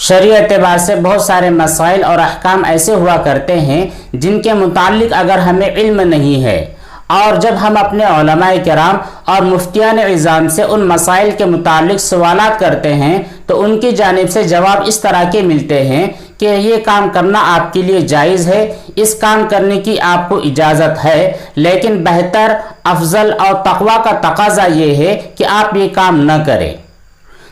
شرعی اعتبار سے بہت سارے مسائل اور احکام ایسے ہوا کرتے ہیں جن کے متعلق اگر ہمیں علم نہیں ہے، اور جب ہم اپنے علماء کرام اور مفتیان عظام سے ان مسائل کے متعلق سوالات کرتے ہیں تو ان کی جانب سے جواب اس طرح کے ملتے ہیں کہ یہ کام کرنا آپ کے لیے جائز ہے، اس کام کرنے کی آپ کو اجازت ہے، لیکن بہتر، افضل اور تقوی کا تقاضا یہ ہے کہ آپ یہ کام نہ کریں۔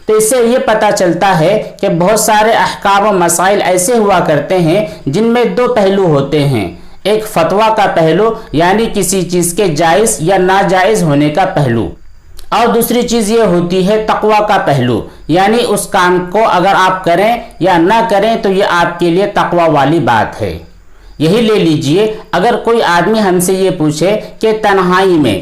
تو اس سے یہ پتہ چلتا ہے کہ بہت سارے احکام و مسائل ایسے ہوا کرتے ہیں جن میں دو پہلو ہوتے ہیں، ایک فتویٰ کا پہلو یعنی کسی چیز کے جائز یا ناجائز ہونے کا پہلو، اور دوسری چیز یہ ہوتی ہے تقوی کا پہلو، یعنی اس کام کو اگر آپ کریں یا نہ کریں تو یہ آپ کے لیے تقوی والی بات ہے۔ یہی لے لیجئے، اگر کوئی آدمی ہم سے یہ پوچھے کہ تنہائی میں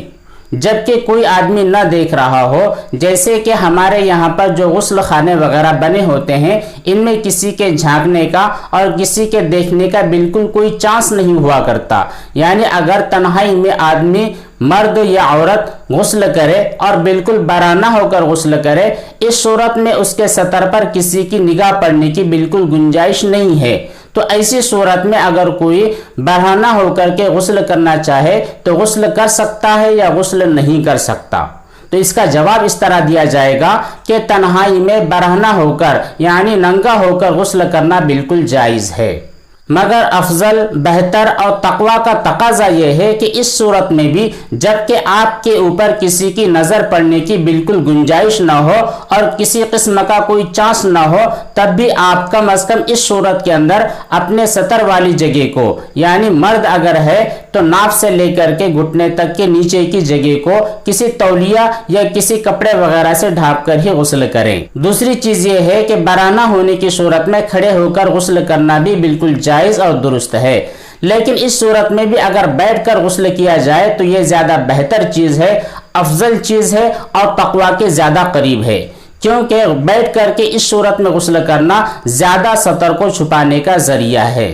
جبکہ کوئی آدمی نہ دیکھ رہا ہو، جیسے کہ ہمارے یہاں پر جو غسل خانے وغیرہ بنے ہوتے ہیں ان میں کسی کے جھانکنے کا اور کسی کے دیکھنے کا بالکل کوئی چانس نہیں ہوا کرتا، یعنی اگر تنہائی میں آدمی مرد یا عورت غسل کرے اور بالکل برہنہ ہو کر غسل کرے، اس صورت میں اس کے سطر پر کسی کی نگاہ پڑنے کی بالکل گنجائش نہیں ہے۔ تو ایسی صورت میں اگر کوئی برہنہ ہو کر کے غسل کرنا چاہے تو غسل کر سکتا ہے یا غسل نہیں کر سکتا؟ تو اس کا جواب اس طرح دیا جائے گا کہ تنہائی میں برہنہ ہو کر یعنی ننگا ہو کر غسل کرنا بالکل جائز ہے، مگر افضل، بہتر اور تقوی کا تقاضا یہ ہے کہ اس صورت میں بھی جبکہ آپ کے اوپر کسی کی نظر پڑنے کی بالکل گنجائش نہ ہو اور کسی قسم کا کوئی چانس نہ ہو، تب بھی آپ کم از کم اس صورت کے اندر اپنے سطر والی جگہ کو، یعنی مرد اگر ہے تو ناف سے لے کر کے گھٹنے تک کے نیچے کی جگہ کو کسی تولیہ یا کسی کپڑے وغیرہ سے ڈھانپ کر ہی غسل کریں۔ دوسری چیز یہ ہے کہ برہنہ ہونے کی صورت میں کھڑے ہو کر غسل کرنا بھی بالکل جائز اور درست ہے، لیکن اس صورت میں بھی اگر بیٹھ کر غسل کیا جائے تو یہ زیادہ بہتر چیز ہے، افضل چیز ہے اور تقوی کے زیادہ قریب ہے، کیونکہ بیٹھ کر کے اس صورت میں غسل کرنا زیادہ سطر کو چھپانے کا ذریعہ ہے۔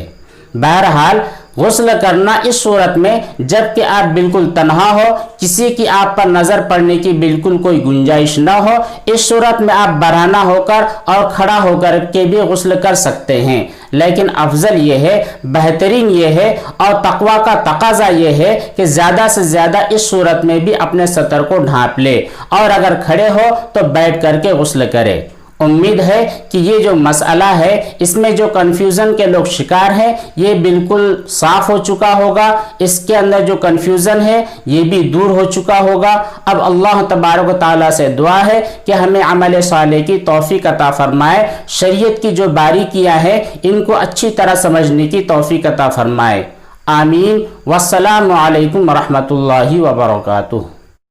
بہرحال غسل کرنا اس صورت میں جبکہ آپ بالکل تنہا ہو، کسی کی آپ پر نظر پڑنے کی بالکل کوئی گنجائش نہ ہو، اس صورت میں آپ برہنہ ہو کر اور کھڑا ہو کر کے بھی غسل کر سکتے ہیں، لیکن افضل یہ ہے، بہترین یہ ہے اور تقوی کا تقاضا یہ ہے کہ زیادہ سے زیادہ اس صورت میں بھی اپنے سطر کو ڈھانپ لے، اور اگر کھڑے ہو تو بیٹھ کر کے غسل کرے۔ امید ہے کہ یہ جو مسئلہ ہے اس میں جو کنفیوژن کے لوگ شکار ہیں یہ بالکل صاف ہو چکا ہوگا، اس کے اندر جو کنفیوژن ہے یہ بھی دور ہو چکا ہوگا۔ اب اللہ تبارک و تعالیٰ سے دعا ہے کہ ہمیں عمل صالح کی توفیق عطا فرمائے، شریعت کی جو باریکیاں ہیں ان کو اچھی طرح سمجھنے کی توفیق عطا فرمائے۔ آمین۔ والسلام علیکم ورحمۃ اللہ وبرکاتہ۔